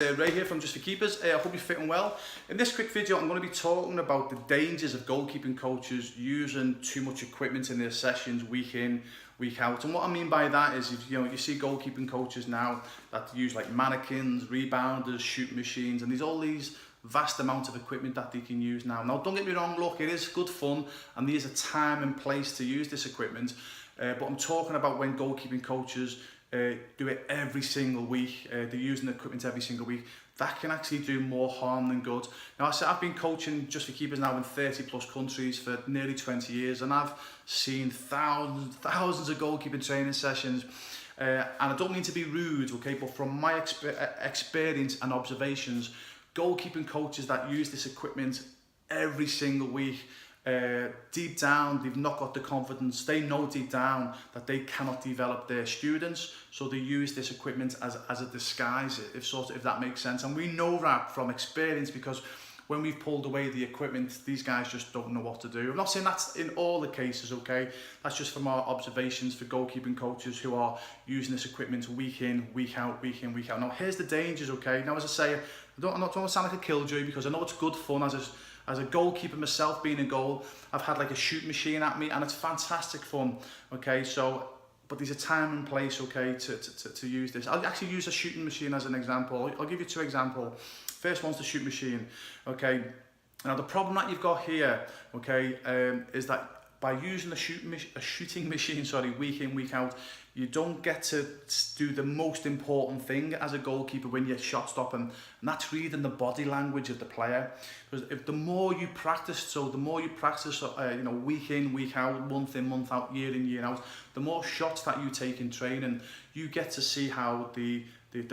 Ray here from Just for Keepers. I hope you're fitting well. In this quick video, I'm going to be talking about the dangers of goalkeeping coaches using too much equipment in their sessions week in, week out. And what I mean by that is, if you see goalkeeping coaches now that use like mannequins, rebounders, shooting machines, and there's all these vast amounts of equipment that they can use now. Now, don't get me wrong, look, it is good fun, and there's a time and place to use this equipment. But I'm talking about when goalkeeping coaches do it every single week, they're using the equipment every single week. That can actually do more harm than good. Now, I've been coaching Just for Keepers now in 30 plus countries for nearly 20 years, and I've seen thousands of goalkeeping training sessions. And I don't mean to be rude, okay, but from my experience and observations, goalkeeping coaches that use this equipment every single week, deep down, they've not got the confidence. They know deep down that they cannot develop their students, so they use this equipment as a disguise, if that makes sense. And we know that from experience, because when we've pulled away the equipment, these guys just don't know what to do. I'm not saying that's in all the cases, okay? That's just from our observations for goalkeeping coaches who are using this equipment week in, week out, week in, week out. Now, here's the dangers, okay? Now, as I say, I'm not trying to sound like a killjoy, because I know it's good fun as a goalkeeper myself, being a goal. I've had like a shoot machine at me, and it's fantastic fun, okay? So, but there's a time and place, okay, to use this. I'll actually use a shooting machine as an example. I'll give you two examples. First one's the shoot machine, okay? Now, the problem that you've got here, okay, is that by using a shooting machine, week in, week out, you don't get to do the most important thing as a goalkeeper when you're shot stopping, and that's reading the body language of the player. Because if the more you practice, week in, week out, month in, month out, year in, year out, the more shots that you take in training, you get to see how the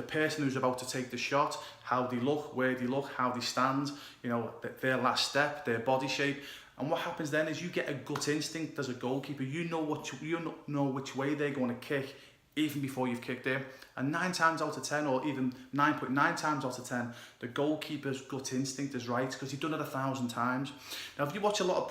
person who's about to take the shot, how they look, where they look, how they stand, their last step, their body shape. And what happens then is you get a gut instinct as a goalkeeper. You know which way they're going to kick even before you've kicked it. And 9 times out of 10, or even 9.9 times out of 10, the goalkeeper's gut instinct is right, because you've done it 1,000 times. Now, if you watch a lot of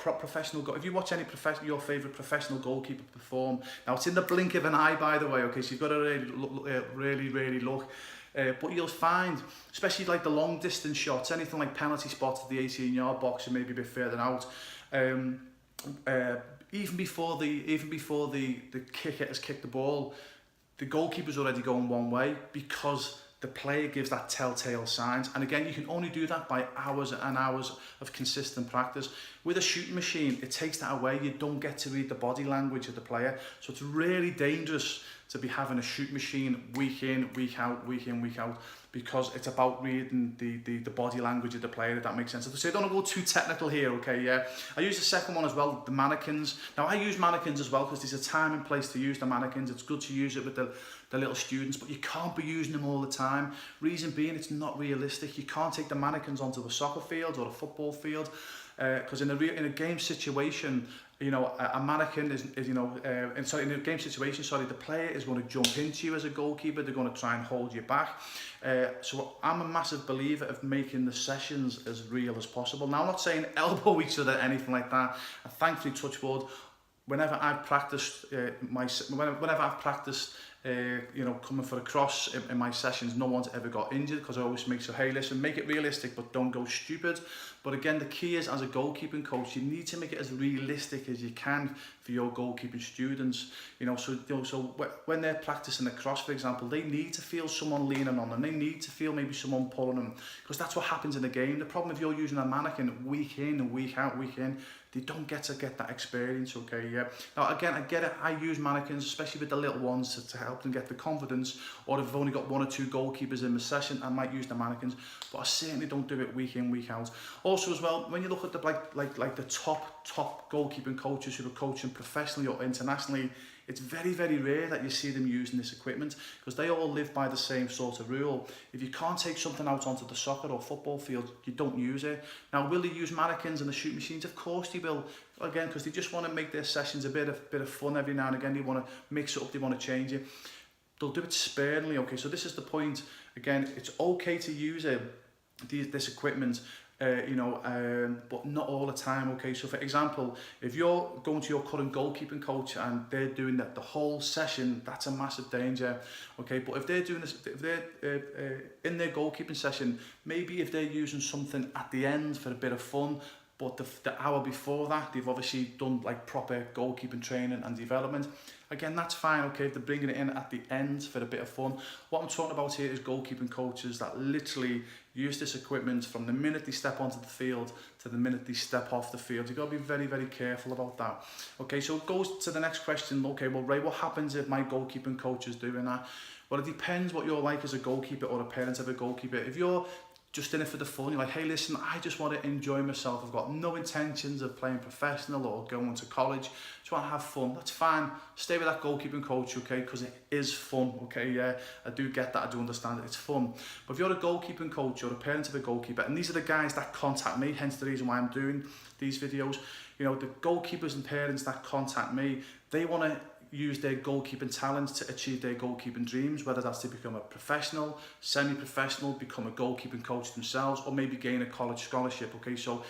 if you watch any your favourite professional goalkeeper perform, now it's in the blink of an eye, by the way, okay, so you've got to really look. But you'll find, especially like the long distance shots, anything like penalty spots at the 18-yard box and maybe a bit further out, even before the kicker has kicked the ball, the goalkeeper's already going one way, because the player gives that telltale signs. And again, you can only do that by hours and hours of consistent practice. With a shooting machine, it takes that away. You don't get to read the body language of the player. So it's really dangerous to be having a shoot machine week in, week out, week in, week out, because it's about reading the body language of the player, if that makes sense. So I don't want to go too technical here, okay? Yeah, I use the second one as well, the mannequins. Now, I use mannequins as well because there's a time and place to use the mannequins. It's good to use it with the little students, but you can't be using them all the time. Reason being, it's not realistic. You can't take the mannequins onto a soccer field or a football field, because in a game situation, a mannequin in a game situation, the player is going to jump into you as a goalkeeper. They're going to try and hold you back. So I'm a massive believer of making the sessions as real as possible. Now, I'm not saying elbow each other, anything like that. And thankfully, touch wood, whenever I've practiced coming for a cross in my sessions, no one's ever got injured, because I always make sure, hey, listen, make it realistic, but don't go stupid. But again, the key is, as a goalkeeping coach, you need to make it as realistic as you can for your goalkeeping students. So when they're practicing a cross, for example, they need to feel someone leaning on them. They need to feel maybe someone pulling them, because that's what happens in the game. The problem if you're using a mannequin week in and week out, week in, they don't get that experience, okay? Yeah. Now, again, I get it. I use mannequins, especially with the little ones, to help them get the confidence. Or if I've only got 1 or 2 goalkeepers in the session, I might use the mannequins. But I certainly don't do it week in, week out. Also, as well, when you look at the the top goalkeeping coaches who are coaching professionally or internationally, it's very, very rare that you see them using this equipment, because they all live by the same sort of rule. If you can't take something out onto the soccer or football field, you don't use it. Now, will they use mannequins and the shoot machines? Of course they will. Again, because they just want to make their sessions a bit of fun every now and again. They want to mix it up, they want to change it. They'll do it sparingly, okay? So this is the point. Again, it's okay to use this equipment but not all the time. Okay, so for example, if you're going to your current goalkeeping coach and they're doing that the whole session, that's a massive danger. Okay, but if they're doing this, if they're in their goalkeeping session, maybe if they're using something at the end for a bit of fun, but the hour before that, they've obviously done like proper goalkeeping training and development. Again, that's fine, okay, if they're bringing it in at the end for a bit of fun. What I'm talking about here is goalkeeping coaches that literally use this equipment from the minute they step onto the field to the minute they step off the field. You've got to be very, very careful about that. Okay, so it goes to the next question. Okay, well, Ray, what happens if my goalkeeping coach is doing that? Well, it depends what you're like as a goalkeeper or a parent of a goalkeeper. If you're just in it for the fun, you're like, hey, listen, I just want to enjoy myself. I've got no intentions of playing professional or going to college. Just want to have fun. That's fine. Stay with that goalkeeping coach, okay? Because it is fun, okay? Yeah, I do get that. I do understand it. It's fun. But if you're a goalkeeping coach or a parent of a goalkeeper, and these are the guys that contact me, hence the reason why I'm doing these videos, the goalkeepers and parents that contact me, they want to use their goalkeeping talents to achieve their goalkeeping dreams, whether that's to become a professional, semi-professional, become a goalkeeping coach themselves, or maybe gain a college scholarship, okay? So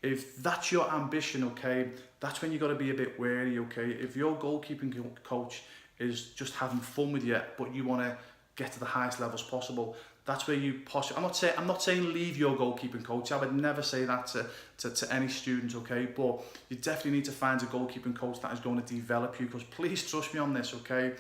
if that's your ambition, okay, that's when you got to be a bit wary, okay? If your goalkeeping coach is just having fun with you, but you want to get to the highest levels possible, that's where you possibly, I'm not saying leave your goalkeeping coach. I would never say that to any student, okay? But you definitely need to find a goalkeeping coach that is going to develop you, because please trust me on this, okay?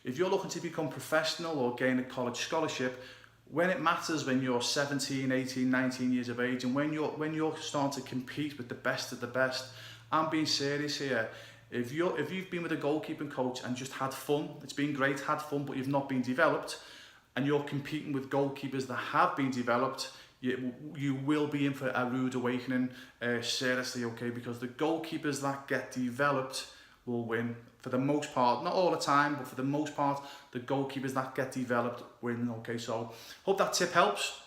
If you're looking to become professional or gain a college scholarship, when it matters, when you're 17, 18, 19 years of age, and when you're starting to compete with the best of the best, I'm being serious here. If you've been with a goalkeeping coach and just had fun, it's been great, had fun, but you've not been developed, and you're competing with goalkeepers that have been developed, you will be in for a rude awakening, seriously, okay? Because the goalkeepers that get developed will win. For the most part, not all the time, but for the most part, the goalkeepers that get developed win, okay? So, hope that tip helps.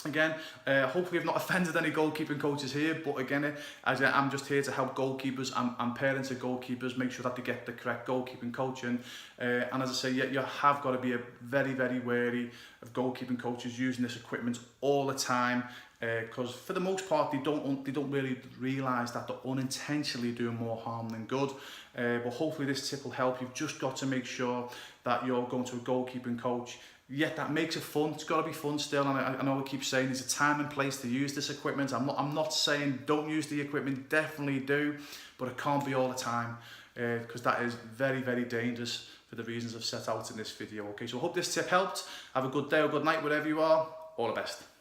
Again, hopefully I've not offended any goalkeeping coaches here, but again, I'm just here to help goalkeepers and parents of goalkeepers make sure that they get the correct goalkeeping coaching. And as I say, you have got to be very, very wary of goalkeeping coaches using this equipment all the time, because for the most part they don't really realise that they're unintentionally doing more harm than good. But hopefully this tip will help. You've just got to make sure that you're going to a goalkeeping coach. Yet that makes it fun. It's got to be fun still, and I know I keep saying there's a time and place to use this equipment. I'm not saying don't use the equipment, definitely do, but it can't be all the time, because that is very, very dangerous for the reasons I've set out in this video. Okay, so I hope this tip helped. Have a good day or good night wherever you are. All the best.